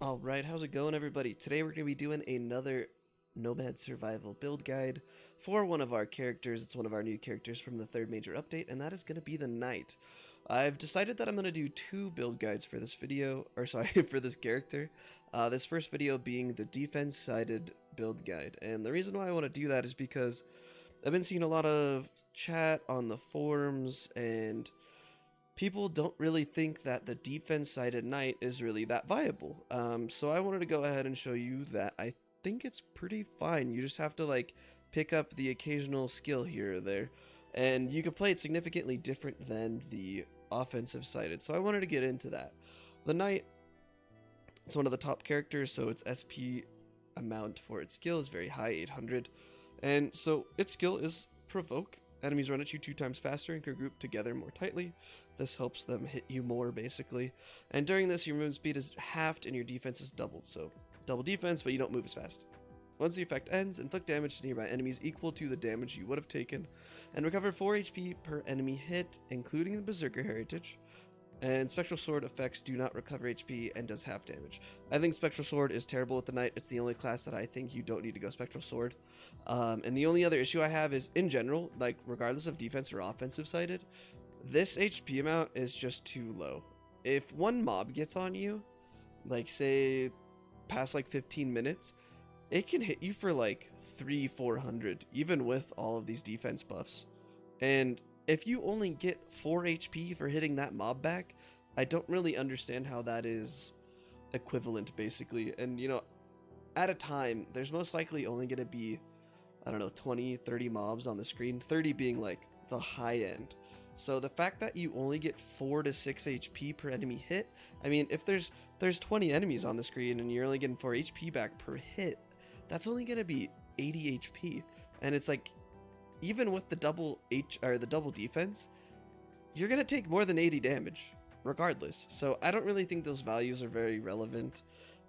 Alright, how's it going everybody? Today we're going to be doing another Nomad survival build guide for one of our characters. It's one of our new characters from the third major update, and that is going to be the Knight. I've decided that I'm going to do two build guides for this video, or sorry, for this character. This first video being the defense-sided build guide, and the reason why I want to do that is because I've been seeing a lot of chat on the forums, and people don't really think that the defense-sided Knight is really that viable. So I wanted to go ahead and show you that I think it's pretty fine. You just have to like pick up the occasional skill here or there, and you can play it significantly different than the offensive-sided. So I wanted to get into that. The Knight, it's one of the top characters, so its SP amount for its skill is very high, 800, and so its skill is Provoke. Enemies run at you 2 times faster and can group together more tightly. This helps them hit you more, basically. And during this, your movement speed is halved and your defense is doubled. So, double defense, but you don't move as fast. Once the effect ends, inflict damage to nearby enemies equal to the damage you would have taken, and recover 4 HP per enemy hit, including the Berserker Heritage. And Spectral Sword effects do not recover HP and does half damage. I think Spectral Sword is terrible with the Knight. It's the only class that I think you don't need to go Spectral Sword. And the only other issue I have is, in general, like regardless of defense or offensive sided, this HP amount is just too low. If one mob gets on you, like say past like 15 minutes, it can hit you for like 300-400, even with all of these defense buffs. And if you only get 4 HP for hitting that mob back, I don't really understand how that is equivalent, basically. And, you know, at a time, there's most likely only going to be, I don't know, 20, 30 mobs on the screen, 30 being, like, the high end. So the fact that you only get 4 to 6 HP per enemy hit, I mean, if there's 20 enemies on the screen and you're only getting 4 HP back per hit, that's only going to be 80 HP. And it's like, even with the double defense, you're gonna take more than 80 damage, regardless. So I don't really think those values are very relevant.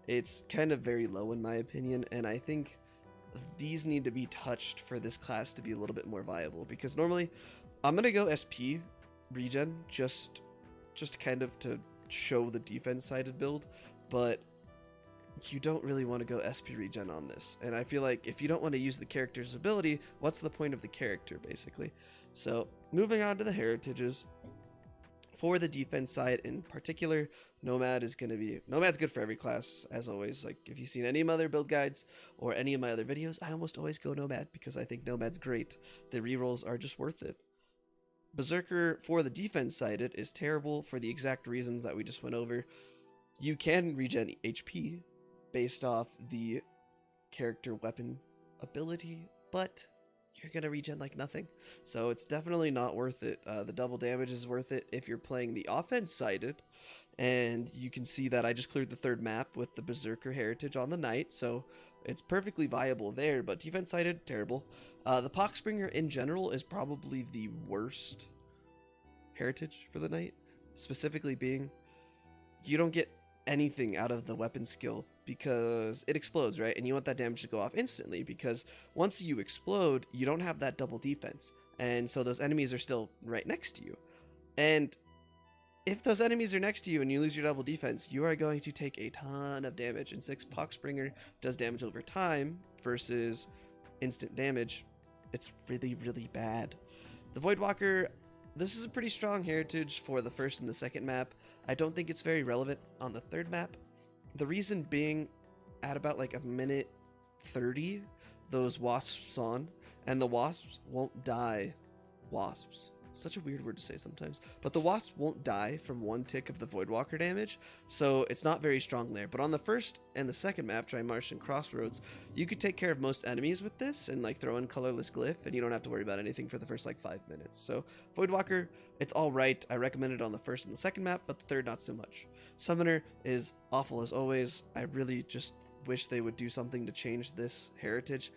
It's kind of very low in my opinion, and I think these need to be touched for this class to be a little bit more viable. Because normally, I'm gonna go SP regen just kind of to show the defense-sided build, but you don't really want to go SP regen on this. And I feel like if you don't want to use the character's ability, what's the point of the character, basically? So, moving on to the heritages. For the defense side in particular, Nomad's good for every class, as always. Like, if you've seen any of my other build guides or any of my other videos, I almost always go Nomad because I think Nomad's great. The rerolls are just worth it. Berserker, for the defense side, it is terrible for the exact reasons that we just went over. You can regen HP based off the character weapon ability, but you're gonna regen like nothing, so it's definitely not worth it. The double damage is worth it if you're playing the offense sided, and you can see that I just cleared the third map with the Berserker Heritage on the Knight, so it's perfectly viable there. But defense sided, terrible. The Poxbringer in general is probably the worst heritage for the Knight, specifically being you don't get anything out of the weapon skill because it explodes, right? And you want that damage to go off instantly, because once you explode, you don't have that double defense, and so those enemies are still right next to you. And if those enemies are next to you and you lose your double defense, you are going to take a ton of damage. And 6 Poxbringer does damage over time versus instant damage. It's really, really bad. The Voidwalker, this is a pretty strong heritage for the first and the second map. I don't think it's very relevant on the third map. The reason being, at about like a minute 30, those wasps spawn, and the wasps won't die. Wasps. Such a weird word to say sometimes. But the wasps won't die from 1 tick of the Voidwalker damage, so it's not very strong there. But on the first and the second map, Trimarsh and Crossroads, you could take care of most enemies with this and like throw in Colorless Glyph, and you don't have to worry about anything for the first like 5 minutes. So Voidwalker, it's alright. I recommend it on the first and the second map, but the third not so much. Summoner is awful as always. I really just wish they would do something to change this heritage.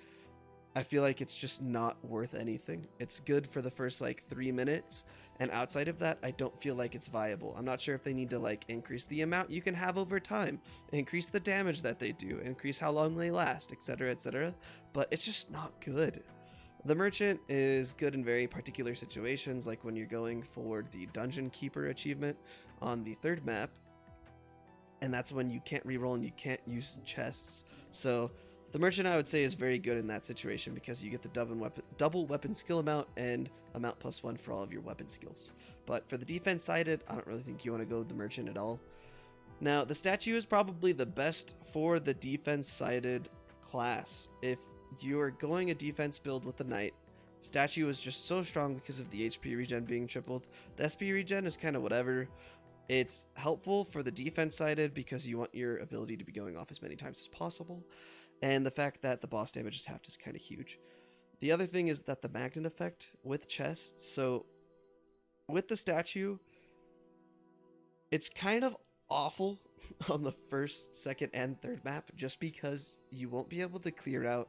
I feel like it's just not worth anything. It's good for the first like 3 minutes, and outside of that, I don't feel like it's viable. I'm not sure if they need to like increase the amount you can have over time, increase the damage that they do, increase how long they last, etc, etc, but it's just not good. The Merchant is good in very particular situations, like when you're going for the Dungeon Keeper achievement on the third map. and that's when you can't reroll and you can't use chests. So the merchant, I would say, is very good in that situation because you get the double weapon skill amount and amount +1 for all of your weapon skills. But for the defense sided, I don't really think you want to go with the merchant at all. Now, the statue is probably the best for the defense sided class. If you're going a defense build with the knight, statue is just so strong because of the HP regen being tripled. The SP regen is kind of whatever. It's helpful for the defense sided because you want your ability to be going off as many times as possible. And the fact that the boss damage is halved is kind of huge. The other thing is that the magnet effect with chests. So with the statue, it's kind of awful on the first, second, and third map just because you won't be able to clear out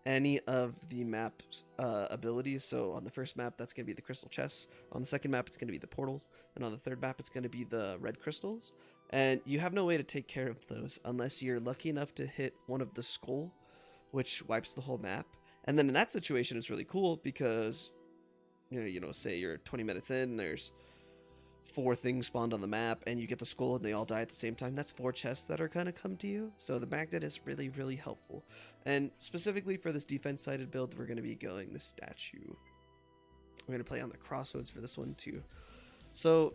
any of the map's abilities. So on the first map, that's going to be the crystal chests. On the second map, it's going to be the portals. And on the third map, it's going to be the red crystals. And you have no way to take care of those unless you're lucky enough to hit one of the skull, which wipes the whole map. And then in that situation, it's really cool because, say you're 20 minutes in, there's 4 things spawned on the map, and you get the skull and they all die at the same time. That's 4 chests that are going to come to you. So the magnet is really, really helpful. And specifically for this defense-sided build, we're going to be going the statue. We're going to play on the crossroads for this one too. So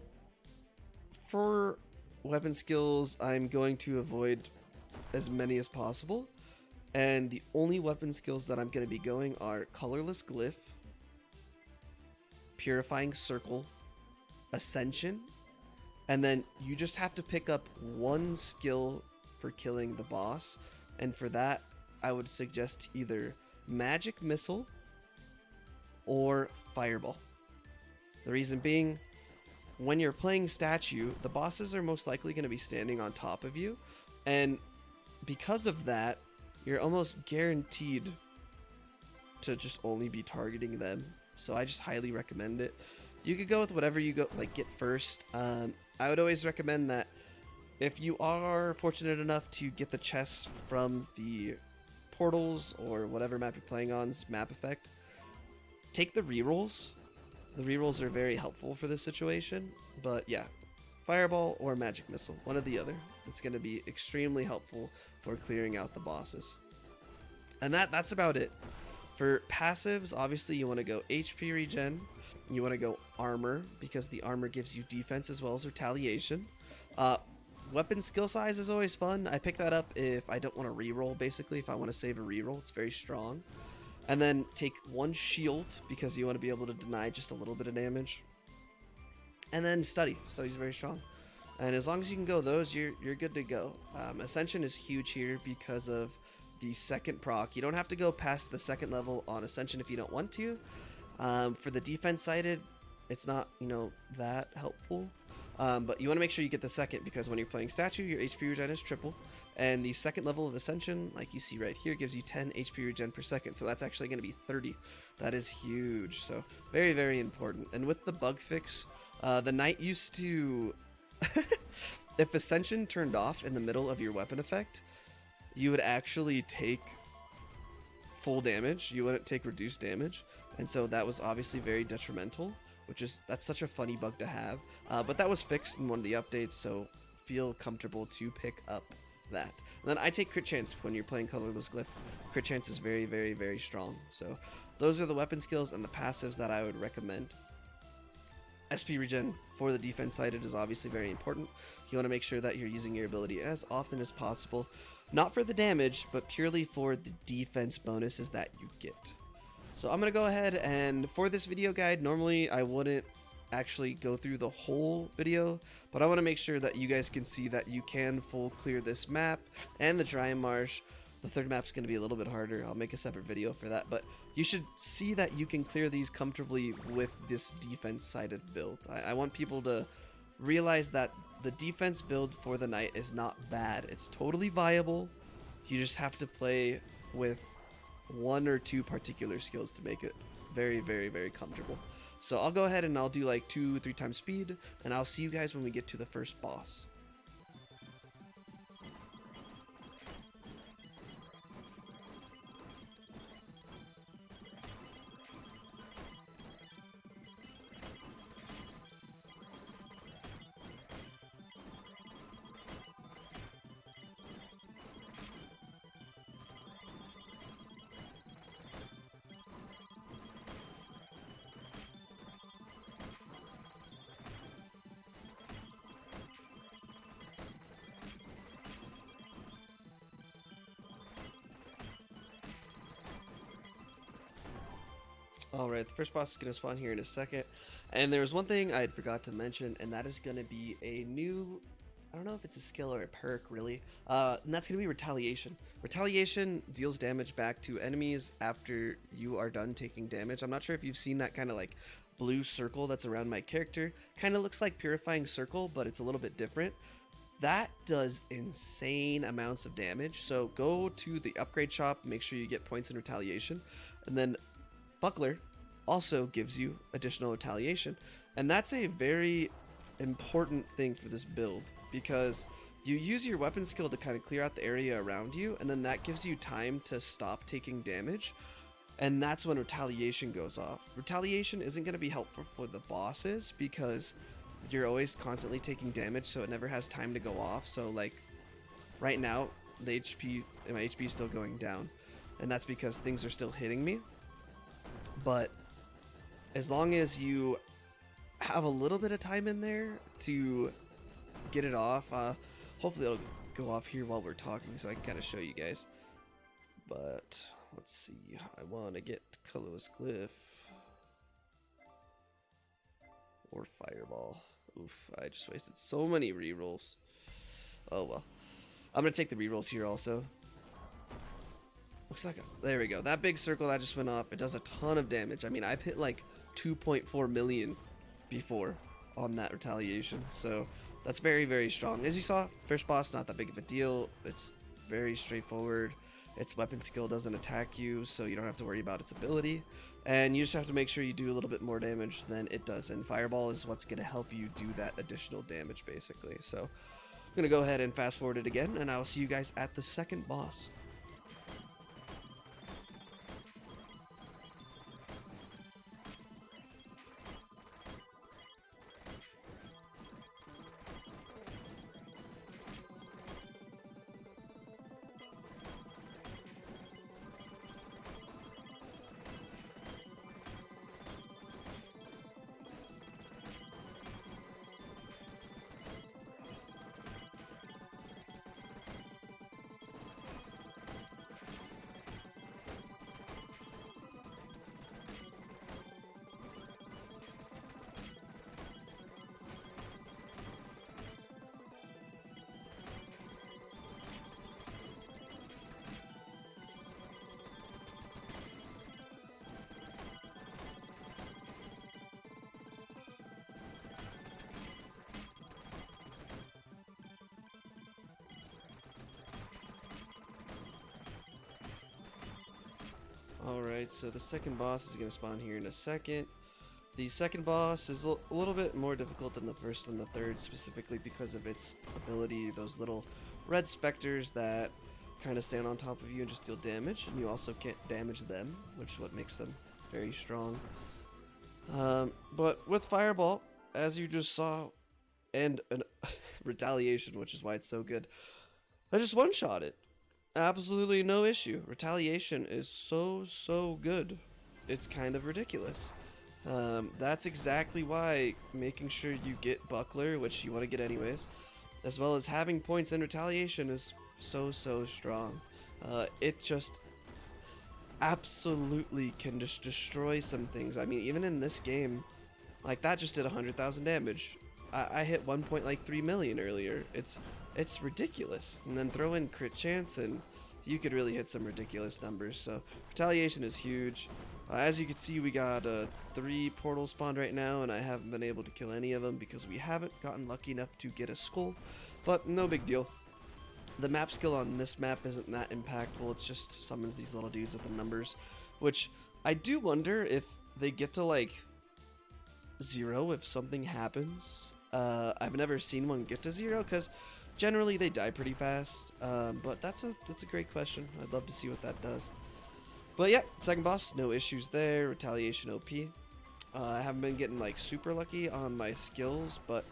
for weapon skills, I'm going to avoid as many as possible. And the only weapon skills that I'm going to be going are Colorless Glyph, Purifying Circle, Ascension, and then you just have to pick up 1 skill for killing the boss. And for that, I would suggest either Magic Missile or Fireball. The reason being, when you're playing statue, the bosses are most likely going to be standing on top of you, and because of that, you're almost guaranteed to just only be targeting them. So I just highly recommend it. You could go with whatever you get first. I would always recommend that if you are fortunate enough to get the chests from the portals or whatever map you're playing on's map effect, take the rerolls. The rerolls are very helpful for this situation. But yeah, Fireball or Magic Missile, one or the other. It's going to be extremely helpful for clearing out the bosses. And that's about it. For passives, obviously you want to go HP regen. You want to go armor because the armor gives you defense as well as retaliation. Weapon skill size is always fun. I pick that up if I don't want to reroll, basically. If I want to save a reroll, it's very strong. And then take 1 shield because you want to be able to deny just a little bit of damage. And then study. Study's very strong. And as long as you can go those, you're good to go. Ascension is huge here because of the second proc. You don't have to go past the 2nd level on Ascension if you don't want to. For the defense sided, it's not, that helpful. But you want to make sure you get the 2nd because when you're playing statue, your HP regen is tripled. And the 2nd level of Ascension, like you see right here, gives you 10 HP regen per second. So that's actually going to be 30. That is huge. So very, very important. And with the bug fix, the knight used to... if Ascension turned off in the middle of your weapon effect, you would actually take full damage. You wouldn't take reduced damage. And so that was obviously very detrimental, that's such a funny bug to have. But that was fixed in one of the updates, so feel comfortable to pick up that. And then I take crit chance when you're playing Colorless Glyph. Crit chance is very, very, very strong. So those are the weapon skills and the passives that I would recommend. SP regen for the defense sided is obviously very important. You want to make sure that you're using your ability as often as possible. Not for the damage, but purely for the defense bonuses that you get. So I'm going to go ahead and for this video guide, normally I wouldn't actually go through the whole video, but I want to make sure that you guys can see that you can full clear this map and the dry marsh. The third map's going to be a little bit harder. I'll make a separate video for that, but you should see that you can clear these comfortably with this defense-sided build. I want people to realize that the defense build for the knight is not bad. It's totally viable. You just have to play with 1 or 2 particular skills to make it very, very, very comfortable. So I'll go ahead and I'll do like 2-3 times speed, and I'll see you guys when we get to the first boss. Alright, the first boss is going to spawn here in a second. And there's one thing I forgot to mention, and that is going to be a new, I don't know if it's a skill or a perk really, and that's going to be Retaliation. Retaliation deals damage back to enemies after you are done taking damage. I'm not sure if you've seen that kind of like blue circle that's around my character. Kind of looks like Purifying Circle, but it's a little bit different. That does insane amounts of damage, so go to the upgrade shop, make sure you get points in Retaliation, and then Buckler also gives you additional retaliation, and that's a very important thing for this build because you use your weapon skill to kind of clear out the area around you, and then that gives you time to stop taking damage, and that's when retaliation goes off. Retaliation isn't going to be helpful for the bosses because you're always constantly taking damage, so it never has time to go off. So like right now my HP is still going down, and that's because things are still hitting me. But as long as you have a little bit of time in there to get it off, hopefully it'll go off here while we're talking so I can kind of show you guys. But let's see, I want to get Colorless Glyph or Fireball. Oof, I just wasted so many rerolls. Oh well. I'm going to take the rerolls here also. Looks like there we go. That big circle that just went off, it does a ton of damage. I mean, I've hit like 2.4 million before on that retaliation, so that's very, very strong. As you saw, first boss, not that big of a deal. It's very straightforward. Its weapon skill doesn't attack you, so you don't have to worry about its ability, and you just have to make sure you do a little bit more damage than it does, and Fireball is what's going to help you do that additional damage basically. So I'm going to go ahead and fast forward it again, and I'll see you guys at the second boss. Alright, so the second boss is going to spawn here in a second. The second boss is a little bit more difficult than the first and the third, specifically because of its ability, those little red specters that kind of stand on top of you and just deal damage, and you also can't damage them, which is what makes them very strong. But with Fireball, as you just saw, and an Retaliation, which is why it's so good, I just one-shot it. Absolutely no issue. Retaliation is so good. It's kind of ridiculous. That's exactly why making sure you get Buckler, which you want to get anyways, as well as having points in Retaliation is so strong. It just absolutely can just destroy some things. I mean, even in this game, like that just did 100,000 damage. I hit 1.3 million earlier. It's ridiculous. And then throw in crit chance and you could really hit some ridiculous numbers. So Retaliation is huge. As you can see, we got 3 portals spawned right now, and I haven't been able to kill any of them because we haven't gotten lucky enough to get a skull, but no big deal. The map skill on this map isn't that impactful. It's just summons these little dudes with the numbers, which I do wonder if they get to like 0 if something happens. I've never seen one get to 0 because generally they die pretty fast, but that's a great question. I'd love to see what that does. But yeah, second boss, no issues there. Retaliation OP. I haven't been getting like super lucky on my skills, but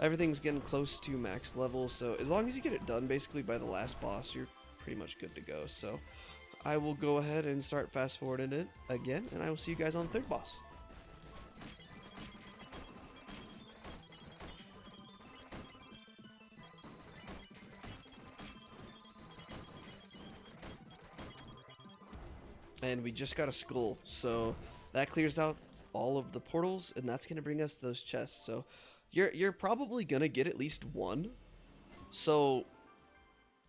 everything's getting close to max level, so as long as you get it done basically by the last boss, you're pretty much good to go. So I will go ahead and start fast forwarding it again, and I will see you guys on the third boss. And we just got a skull, so That clears out all of the portals, and that's gonna bring us those chests. So you're probably gonna get at least one. So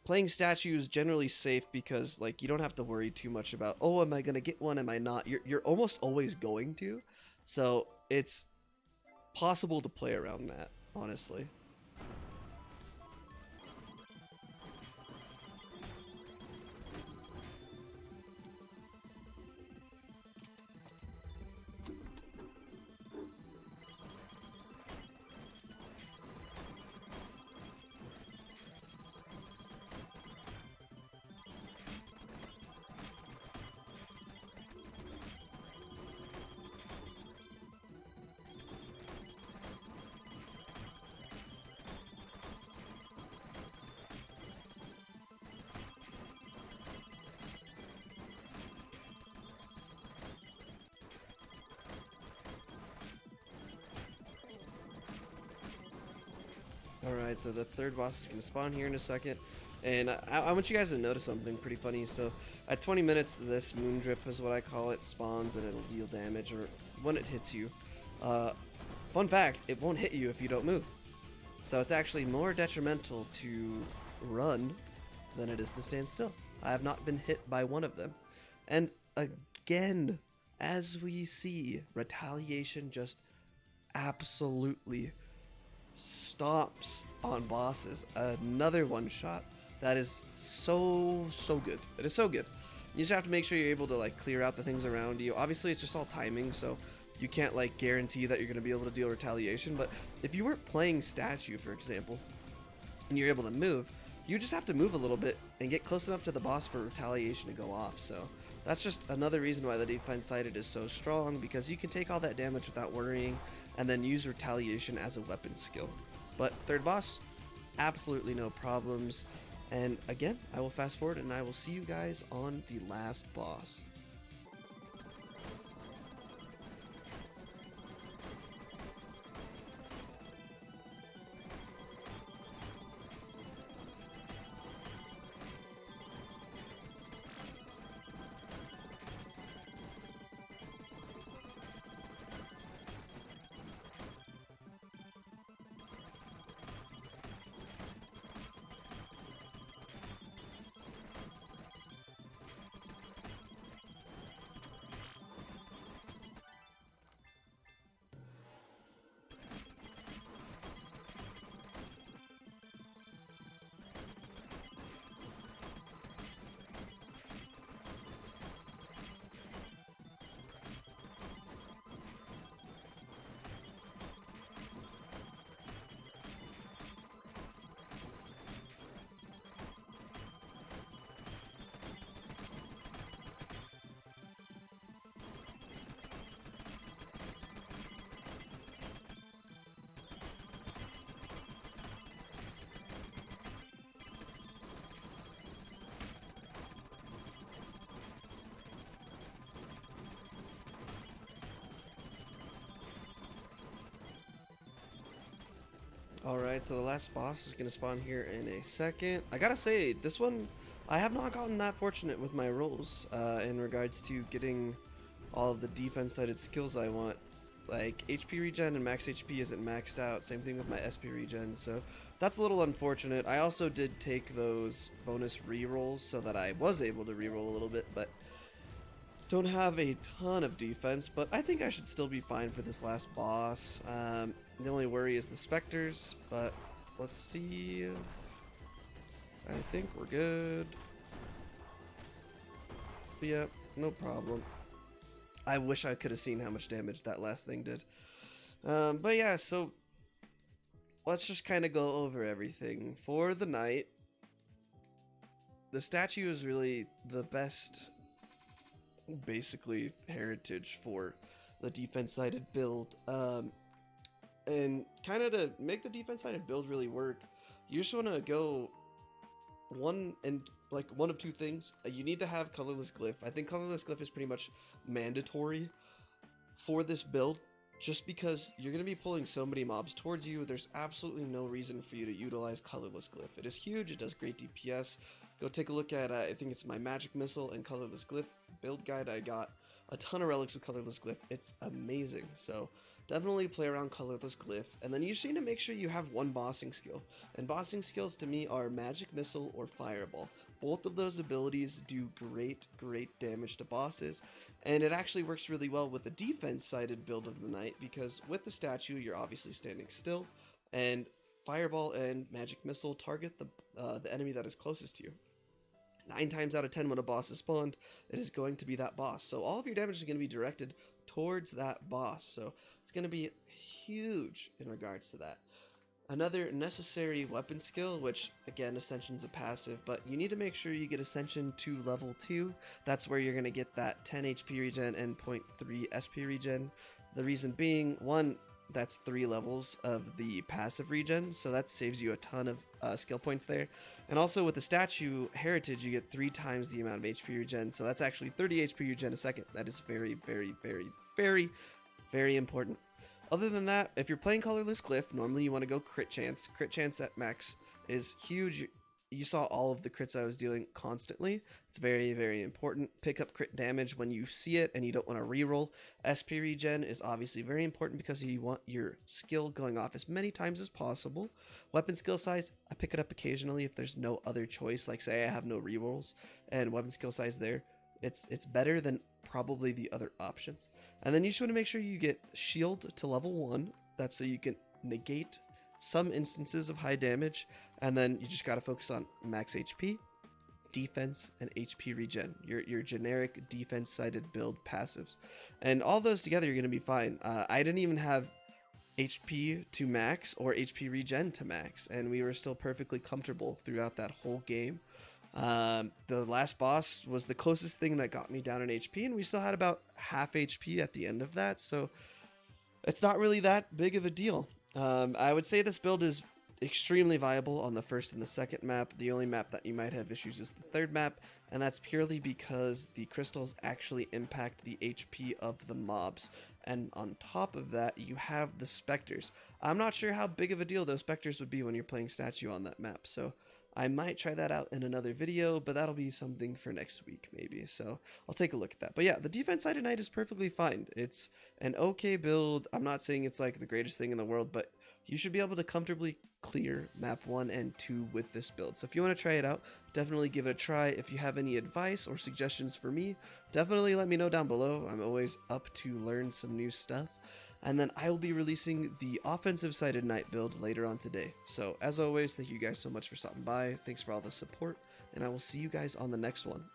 playing statue is generally safe because like you don't have to worry too much about, oh, am I gonna get one? Am I not? You're almost always going to. So it's possible to play around that, honestly. Alright, so the third boss is going to spawn here in a second. And I want you guys to notice something pretty funny. So at 20 minutes, this moon drip is what I call it, spawns and it'll deal damage or when it hits you. Fun fact, it won't hit you if you don't move. So it's actually more detrimental to run than it is to stand still. I have not been hit by one of them. And again, as we see, retaliation just absolutely stomps on bosses. Another one shot that is so good. It is so good. You just have to make sure you're able to like clear out the things around you. Obviously it's just all timing, so you can't like guarantee that you're going to be able to deal retaliation, but if you weren't playing statue, for example, and you're able to move, you just have to move a little bit and get close enough to the boss for retaliation to go off. So that's just another reason why the defense sided is so strong, because you can take all that damage without worrying and then use retaliation as a weapon skill. But third boss, absolutely no problems. And again, I will fast forward and I will see you guys on the last boss. Alright, so the last boss is going to spawn here in a second. I gotta say, this one, I have not gotten that fortunate with my rolls in regards to getting all of the defense-sided skills I want. Like, HP regen and max HP isn't maxed out, same thing with my SP regen, so that's a little unfortunate. I also did take those bonus rerolls so that I was able to reroll a little bit, but don't have a ton of defense, but I think I should still be fine for this last boss. The only worry is the specters, but let's see. I think we're good. Yep, no problem. I wish I could have seen how much damage that last thing did. But yeah, so let's just kind of go over everything. For the night, the statue is really the best, basically, heritage for the defense-sided build. And kind of to make the defense-sided build really work, you just want to go one of two things. You need to have colorless glyph. I think colorless glyph is pretty much mandatory for this build, just because you're going to be pulling so many mobs towards you. There's absolutely no reason for you to utilize colorless glyph. It is huge. It does great DPS. Go take a look at, I think it's my magic missile and colorless glyph build guide I got a ton of relics with colorless glyph. It's amazing. So definitely play around colorless glyph, and then you just need to make sure you have one bossing skill. And bossing skills to me are magic missile or fireball. Both of those abilities do great damage to bosses, and it actually works really well with the defense sided build of the night, because with the statue you're obviously standing still, and fireball and magic missile target the enemy that is closest to you. 9 times out of 10 when a boss is spawned, it is going to be that boss. So all of your damage is going to be directed towards that boss. So it's going to be huge in regards to that. Another necessary weapon skill, which again, Ascension's a passive, but you need to make sure you get Ascension to level 2. That's where you're going to get that 10 HP regen and 0.3 SP regen. The reason being, one, that's 3 levels of the passive regen, so that saves you a ton of skill points there. And also with the statue heritage, you get 3 times the amount of HP regen, so that's actually 30 HP regen a second. That is very important. Other than that, if you're playing colorless glyph, normally you want to go crit chance. Crit chance at max is huge. You saw all of the crits I was dealing constantly. It's very important. Pick up crit damage when you see it and you don't want to reroll. SP regen is obviously very important because you want your skill going off as many times as possible. Weapon skill size, I pick it up occasionally if there's no other choice, like say I have no rerolls, and weapon skill size there, it's better than probably the other options. And then you just want to make sure you get shield to level 1. That's so you can negate some instances of high damage, and then you just got to focus on max HP, defense, and HP regen, your generic defense sided build passives, and all those together you're going to be fine. I didn't even have HP to max or HP regen to max, and we were still perfectly comfortable throughout that whole game. The last boss was the closest thing that got me down in HP, and we still had about half HP at the end of that, so it's not really that big of a deal. I would say this build is extremely viable on the first and the second map. The only map that you might have issues is the third map, and that's purely because the crystals actually impact the HP of the mobs. And on top of that, you have the specters. I'm not sure how big of a deal those specters would be when you're playing statue on that map, so I might try that out in another video, but that'll be something for next week maybe, so I'll take a look at that. But yeah, the defense side of night is perfectly fine. It's an okay build. I'm not saying it's like the greatest thing in the world, but you should be able to comfortably clear map 1 and 2 with this build. So if you want to try it out, definitely give it a try. If you have any advice or suggestions for me, definitely let me know down below. I'm always up to learn some new stuff. And then I will be releasing the offensive sided night build later on today. So as always, thank you guys so much for stopping by. Thanks for all the support, and I will see you guys on the next one.